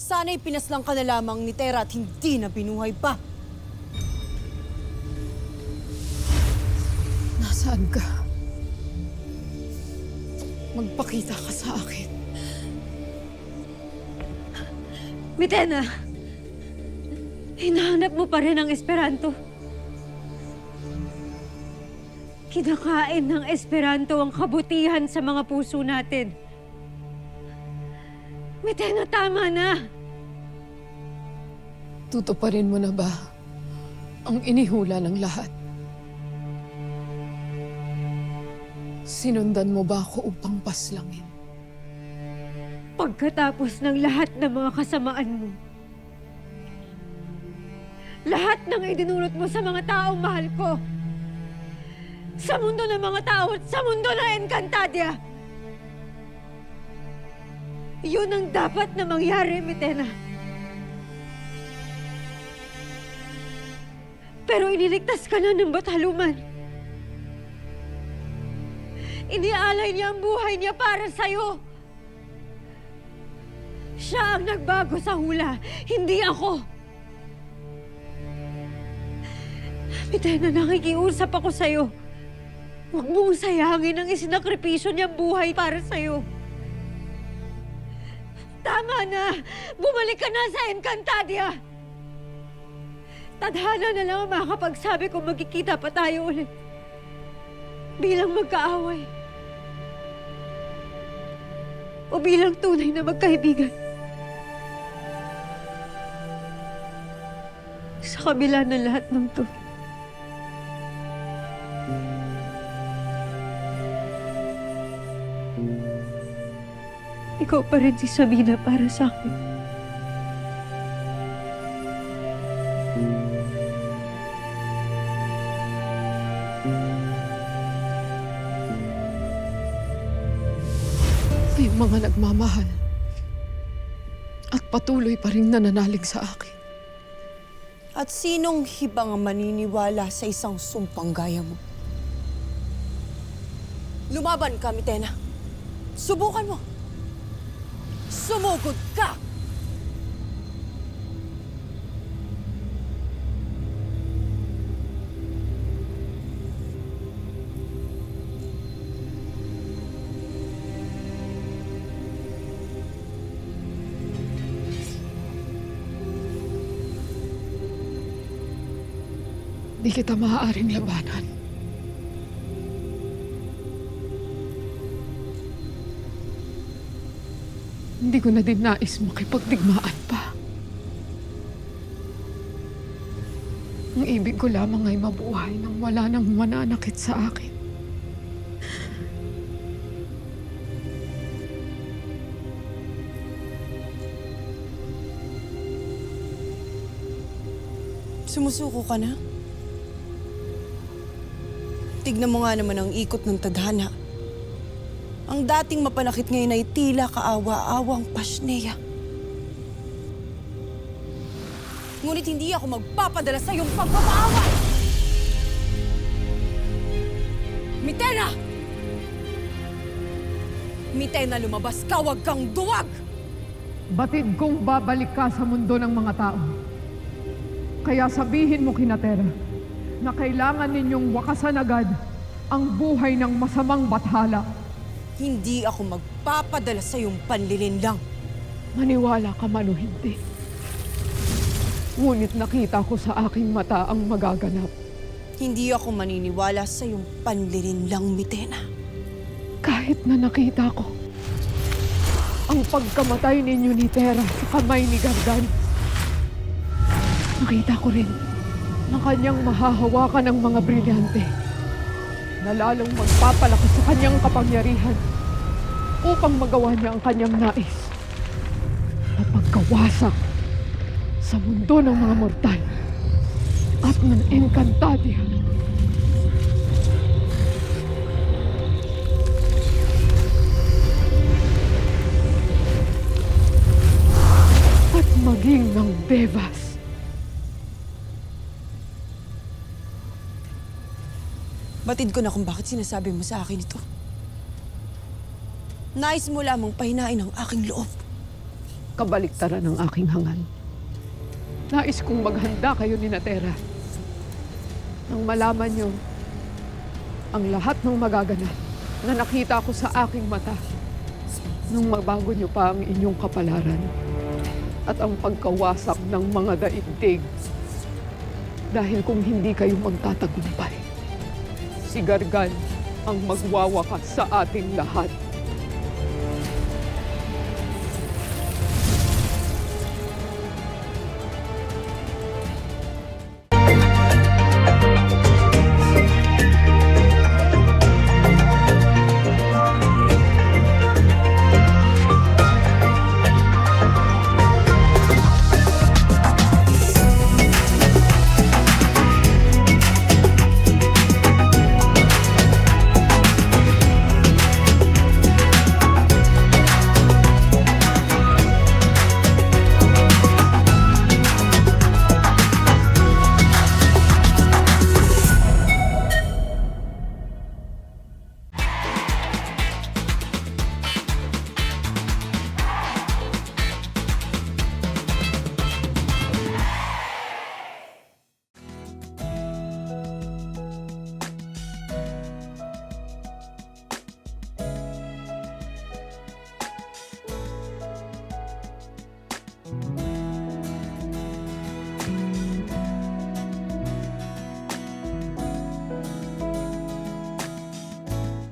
Sana'y pinaslang ka na lamang ni Tera at hindi na binuhay pa. Nasaan ka? Magpakita ka sa akin. Mitena! Hinahanap mo pa rin ang Esperanto. Kinakain ng Esperanto ang kabutihan sa mga puso natin. Mitena, tama na! Tutuparin mo na ba ang inihula ng lahat? Sinundan mo ba ako upang paslangin? Pagkatapos ng lahat ng mga kasamaan mo, lahat ng idinulot mo sa mga taong mahal ko, sa mundo ng mga tao at sa mundo ng Encantadia, yun ang dapat na mangyari, Mitena. Pero iniligtas ka na ng Bataluman. Inialay niya ang buhay niya para sa'yo. Siya ang nagbago sa hula, hindi ako. Mitena, nakikiusap ako sa'yo. Huwag mong sayangin ang isinakripisyo niyang buhay para sa'yo. Tama na! Bumalik ka na sa Encantadia! Tadhana na lang ang makakapagsabi kung magkikita pa tayo ulit. Bilang magkaaway. O bilang tunay na magkaibigan. Sa kabila ng lahat ng to. Ikaw pa rin si Sabina para sa akin. May mga nagmamahal at patuloy pa rin nananalig sa akin. At sinong hibang ang maniniwala sa isang sumpang gaya mo? Lumaban ka, Mitena. Subukan mo. Sumugod ka! Di kita maaaring labanan. Hindi ko na din nais makipagdigmaan pa. Ang ibig ko lamang ay mabuhay nang wala nang mananakit sa akin. Sumusuko ka na? Tignan mo nga naman ang ikot ng tadhana. Ang dating mapanakit ngayon ay tila kaawa-awang pasneya. Ngunit hindi ako magpapadala sa iyong pagpapaaway! Mitena! Mitena, lumabas ka, wag kang duwag! Batid kong babalik ka sa mundo ng mga tao. Kaya sabihin mo kina Tera na kailangan ninyong wakasan agad ang buhay ng masamang bathala. Hindi ako magpapadala sa iyong panlilinlang. Maniwala ka man o hindi. Ngunit nakita ko sa aking mata ang magaganap. Hindi ako maniniwala sa iyong panlilinlang, Mitena. Kahit na nakita ko ang pagkamatay ninyo ni Tera sa kamay ni Gargan, nakita ko rin na kanyang mahahawakan ng mga brilyante na lalong magpapalakas sa kanyang kapangyarihan upang magawa niya ang kanyang nais na pagkawasak sa mundo ng mga mortal at ng Encantadia. At maging ng Devas. Batid ko na kung bakit sinasabi mo sa akin ito. Nais mo lamang pahinain ang aking loob. kabaliktaran ng aking hangad. Nais kong maghanda kayo ni Natera. Nang malaman niyo ang lahat ng magaganap na nakita ko sa aking mata nung mabago niyo pa ang inyong kapalaran at ang pagkawasak ng mga daigdig. Dahil kung hindi kayo magtatagumpay, si Gargan ang magwawakas sa ating lahat.